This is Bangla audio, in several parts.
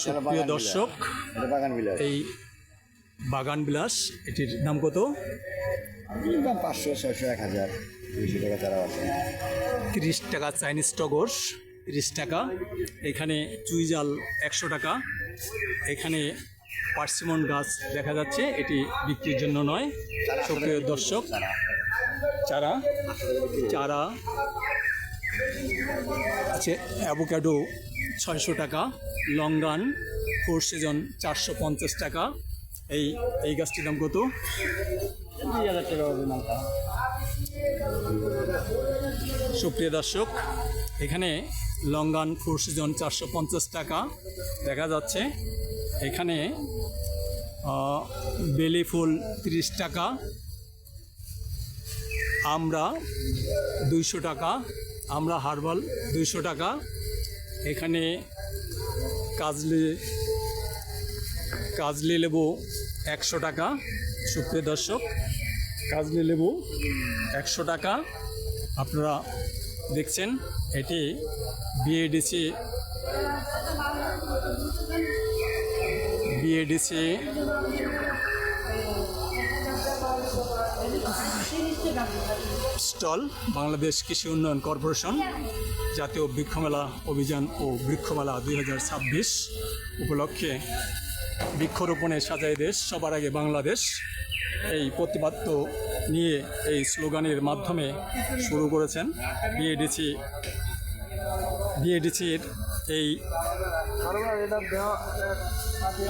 সুপ্রিয় দর্শক, এই বাগান বিলাস এটির দাম কত? দাম 500, 600, 1000, 200 টাকা চারা আছে। 30 টাকা চাইনিজ টগর, 30 টাকা। এখানে চুইজাল 100 টাকা। এখানে পার্সিমন গাছ দেখা যাচ্ছে, এটি বিক্রির জন্য নয়। সুপ্রিয় দর্শক, চারা চারা আছে। অ্যাভোকাডো 600 টাকা, লঙ্গান 4 সিজন 450 টাকা। এই গাছটির দাম কত? 2000 টাকা হবে মালটা। সুপ্রিয় দর্শক, এখানে লঙ্গান 4 সিজন 450 টাকা দেখা যাচ্ছে। এখানে বেলি ফুল 30 টাকা, আমরা 200 টাকা, আমরা হার্বাল 200 টাকা। এখানে কাজলি লেবু 100 টাকা। সুপ্রিয় দর্শক, কাজলি লেবু 100 টাকা। আপনারা দেখছেন এটি বিএডিসি স্টল, বাংলাদেশ কৃষি উন্নয়ন কর্পোরেশন জাতীয় বৃক্ষমেলা অভিযান ও বৃক্ষমেলা 2026 উপলক্ষে বৃক্ষরোপণে সাজায় দেশ, সবার আগে বাংলাদেশ, এই প্রতিপাদ্য নিয়ে এই স্লোগানের মাধ্যমে শুরু করেছেন বিএডিসির এই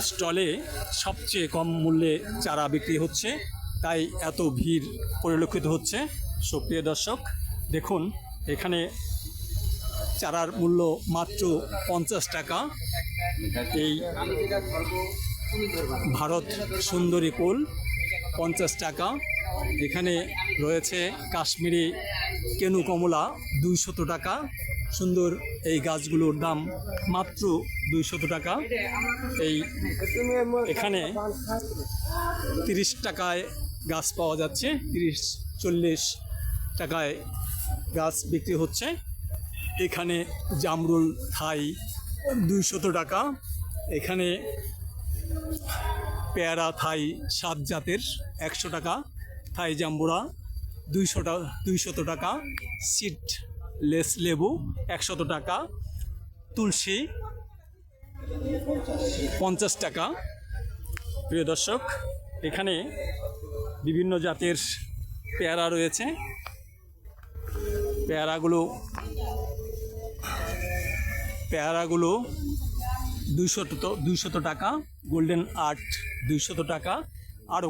স্টলে সবচেয়ে কম মূল্যে চারা বিক্রি হচ্ছে, তাই এত ভিড় পরিলক্ষিত হচ্ছে। সুপ্রিয় দর্শক, দেখুন এখানে চারার মূল্য মাত্র 50 টাকা। এই ভারত সুন্দরী কুল 50 টাকা। এখানে রয়েছে কাশ্মীরি কেনু কমলা 200 টাকা। সুন্দর এই গাছগুলোর দাম মাত্র 200 টাকা। এখানে 30 টাকায় গাছ পাওয়া যাচ্ছে, 30-40 টাকায় গাছ বিক্রি হচ্ছে। এখানে জামরুল থাই 200 টাকা। এখানে পেয়ারা থাই 7 জাতের 100 টাকা। থাই জাম্বুরা 200 টাকা। সিডলেস লেবু 100 টাকা। তুলসী 50 টাকা। প্রিয় দর্শক, এখানে বিভিন্ন জাতের পেয়ারা রয়েছে। পেয়ারাগুলো 200 টাকা। গোল্ডেন আর্ট 200 টাকা। আরও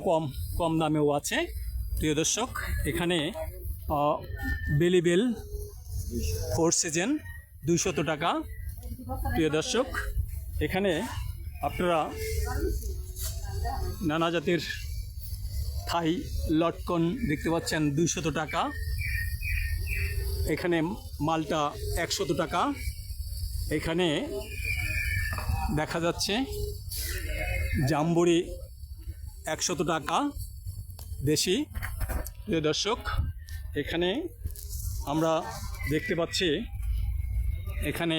কম দামেও আছে। প্রিয় দর্শক, এখানে বেলিবেল 4 সিজন 200 টাকা। প্রিয় দর্শক, এখানে আপনারা নানা জাতের থাই লটকন দেখতে পাচ্ছেন 200 টাকা। এখানে মালটা 100 টাকা। এখানে দেখা যাচ্ছে জাম্বুরি 100 টাকা দেশি। প্রিয় দর্শক, এখানে আমরা দেখতে পাচ্ছি এখানে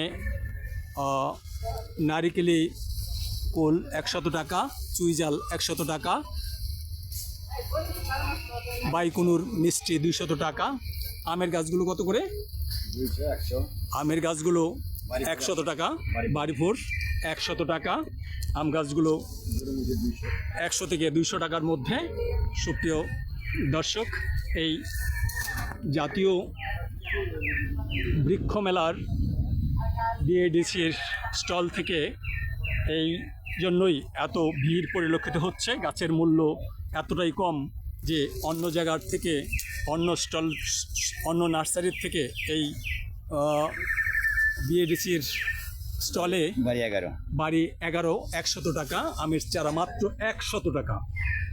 নারিকেলি কুল 100 টাকা, চুইজাল 100 টাকা, বাইকুনুর মিষ্টি 200 টাকা। আমের গাছগুলো কত করে? 200, 100। আমের গাছগুলো 100 টাকা। বাড়িপুর 100 টাকা। আম গাছগুলো 100 থেকে 200 টাকার মধ্যে। সুপ্রিয় দর্শক, এই জাতীয় বৃক্ষ মেলার বিএডিসির স্টল থেকে এই জন্যই এত ভিড় পরিলক্ষিত হচ্ছে। গাছের মূল্য এতটাই কম যে অন্য জায়গার থেকে, অন্য নার্সারির থেকে এই বিএডিসির স্টলে বাড়ি 11 100 টাকা। আমের চারা মাত্র 100 টাকা।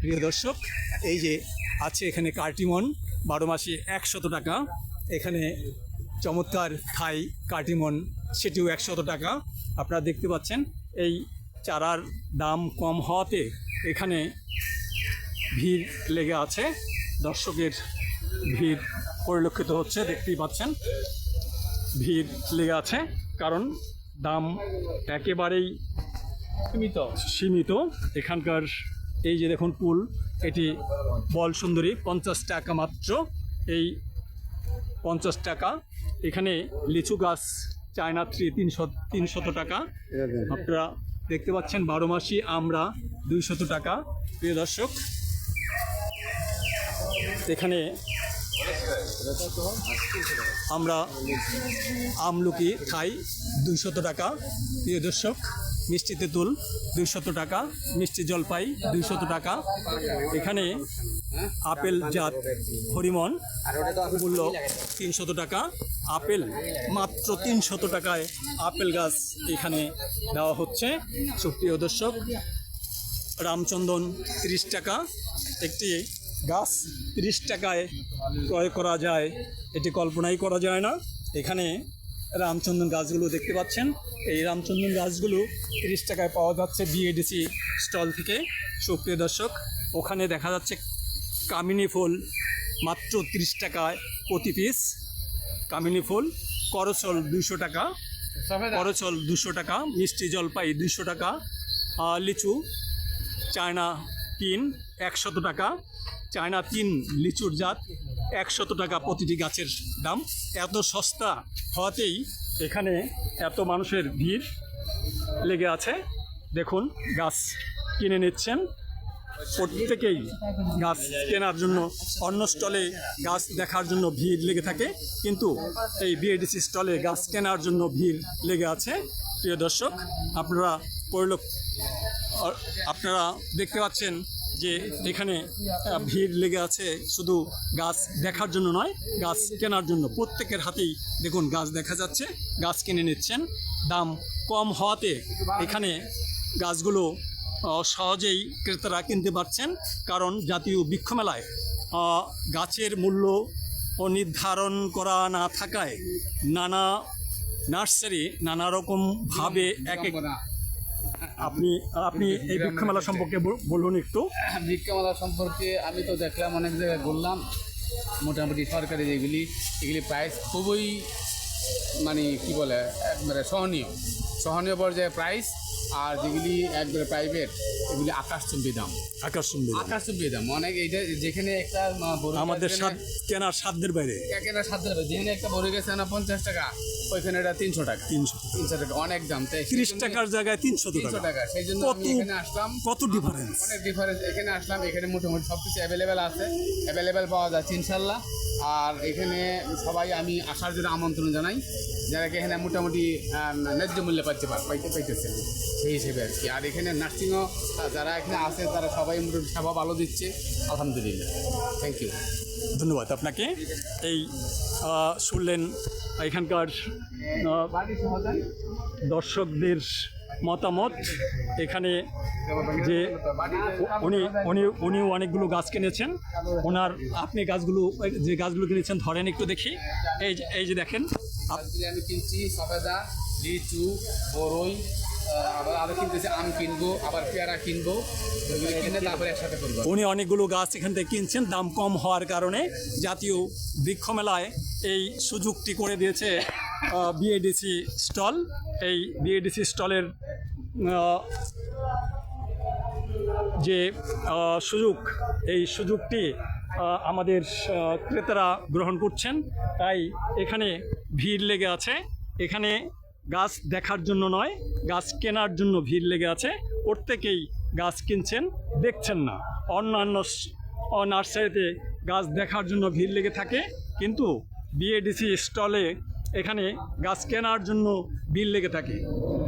প্রিয় দর্শক, এই যে আছে এখানে কার্টিমন 12 মাসে 100 টাকা। এখানে চমৎকার থাই কার্টিমন, সেটিও 100 টাকা। আপনারা দেখতে পাচ্ছেন এই চারার দাম কম হওয়াতে এখানে ভিড় লেগে আছে, দর্শকের ভিড় পরিলক্ষিত হচ্ছে। দেখতেই পাচ্ছেন ভিড় লেগে আছে, কারণ দাম একেবারেই সীমিত। এখানকার এই যে দেখুন ফুল, এটি বল সুন্দরী 50 টাকা মাত্র, এই 50 টাকা। এখানে লিচু গাছ চায়না 300 টাকা। আপনারা দেখতে পাচ্ছেন 12 মাসি আমরা 200 টাকা। প্রিয় দর্শক, এখানে আমরা আমলকি খাই 200 টাকা। প্রিয় দর্শক, মিষ্টি তেঁতুল 200 টাকা, মিষ্টি জলপাই 200 টাকা। এখানে আপেল জাত হরিমন মূল্য 300 টাকা। আপেল মাত্র 300 টাকায় আপেল গাছ এখানে দেওয়া হচ্ছে। সুপ্রিয় দর্শক, রামচন্দন 30 টাকা। একটি গাছ 30 টাকায় ক্রয় করা যায়, এটি কল্পনাই করা যায় না। এখানে রামচন্দন গাছগুলো দেখতে পাচ্ছেন, এই রামচন্দন গাছগুলো 30 টাকায় পাওয়া যাচ্ছে বিএডিসি স্টল থেকে। সুপ্রিয় দর্শক, ওখানে দেখা যাচ্ছে কামিনী ফুল মাত্র 30 টাকায় প্রতি পিস কামিনী ফুল। করচল 200 টাকা, করচল 200 টাকা। মিষ্টি জলপাই 200 টাকা। লিচু চায়না 3 100 টাকা। চায়না 3 লিচুর জাত 100 টাকা প্রতিটি গাছের দাম। এত সস্তা হওয়াতেই এখানে এত মানুষের ভিড় লেগে আছে। দেখুন, গাছ কিনে নিচ্ছেন প্রত্যেকেই। গাছ কেনার জন্য অন্য স্টলে গাছ দেখার জন্য ভিড় লেগে থাকে, কিন্তু এই বিএডিসি স্টলে গাছ কেনার জন্য ভিড় লেগে আছে। প্রিয় দর্শক, আপনারা দেখতে পাচ্ছেন যে এখানে ভিড় লেগে আছে শুধু গাছ দেখার জন্য নয়, গাছ কেনার জন্য। প্রত্যেকের হাতেই দেখুন গাছ দেখা যাচ্ছে, গাছ কিনে নিচ্ছেন। দাম কম হওয়াতে এখানে গাছগুলো সহজেই ক্রেতারা কিনতে পারছেন, কারণ জাতীয় বৃক্ষ মেলায় গাছের মূল্য নির্ধারণ করা না থাকায় নানা নার্সারি নানা রকমভাবে এক এক। আপনি এই বৃক্ষ মেলা সম্পর্কে বলুন একটু। বৃক্ষ মেলা সম্পর্কে আমি তো দেখলাম, অনেক জায়গায় ঘুরলাম, মোটামুটি সরকারি এগুলি প্রাইস খুবই মানে কি বলে একবারে সহনীয় পর্যায়ে প্রাইস। আর যেগুলি একবারে প্রাইভেট এগুলি আকাশচুম্বী দাম। আকাশচুম্বী দাম অনেক। এইটা যেখানে একটা আমাদের কেনার সাধ্যের বাইরে, যেখানে একটা বড় গেছে না 50 টাকা, ওইখানে এটা 300 টাকা। 300 টাকা অনেক দাম। 30 টাকার জায়গায় 300 টাকা। সেই জন্য আমি এখানে আসলাম। কত ডিফারেন্স! অনেক ডিফারেন্স। এখানে আসলাম, এখানে মোটামুটি সব কিছু অ্যাভেলেবেল পাওয়া যাচ্ছে ইনশাল্লাহ। আর এখানে সবাই আমি আসার জন্য আমন্ত্রণ জানাই, যারা এখানে মোটামুটি ন্যায্য মূল্যে পাইতেছে সেই হিসেবে আর কি। আর এখানে নার্সিংও যারা এখানে আছে তারা সবাই মোটামুটি সেবা ভালো দিচ্ছে, আলহামদুলিল্লাহ। থ্যাংক ইউ, ধন্যবাদ আপনাকে। এই শুনলেন এখানকার দর্শকদের মতামত। এখানে যে উনি অনেকগুলো গাছ কিনেছেন, আপনি যে গাছগুলো কিনেছেন ধরেন একটু দেখি। এই যে দেখেন, আমি কিনছি সফেদা, লিচু, বরই, আবার আরও কিনতেছি, আম কিনবো, আবার পেয়ারা কিনবো। কিনে তারপরে একসাথে করবো। উনি অনেকগুলো গাছ এখান থেকে কিনছেন দাম কম হওয়ার কারণে। জাতীয় বৃক্ষ মেলায় এই সুযোগটি করে দিয়েছে বিএডিসি স্টল। এই বিএডিসি স্টলের যে সুযোগ, এই সুযোগটি আমাদের ক্রেতারা গ্রহণ করছেন, তাই এখানে ভিড় লেগে আছে। এখানে গাছ দেখার জন্য নয়, গাছ কেনার জন্য ভিড় লেগে আছে। প্রত্যেকেই গাছ কিনছেন, দেখছেন না। অন্যান্য নার্সারিতে গাছ দেখার জন্য ভিড় লেগে থাকে, কিন্তু বিএডিসি স্টলে এখানে গাছ কেনার জন্য ভিড় লেগে থাকে।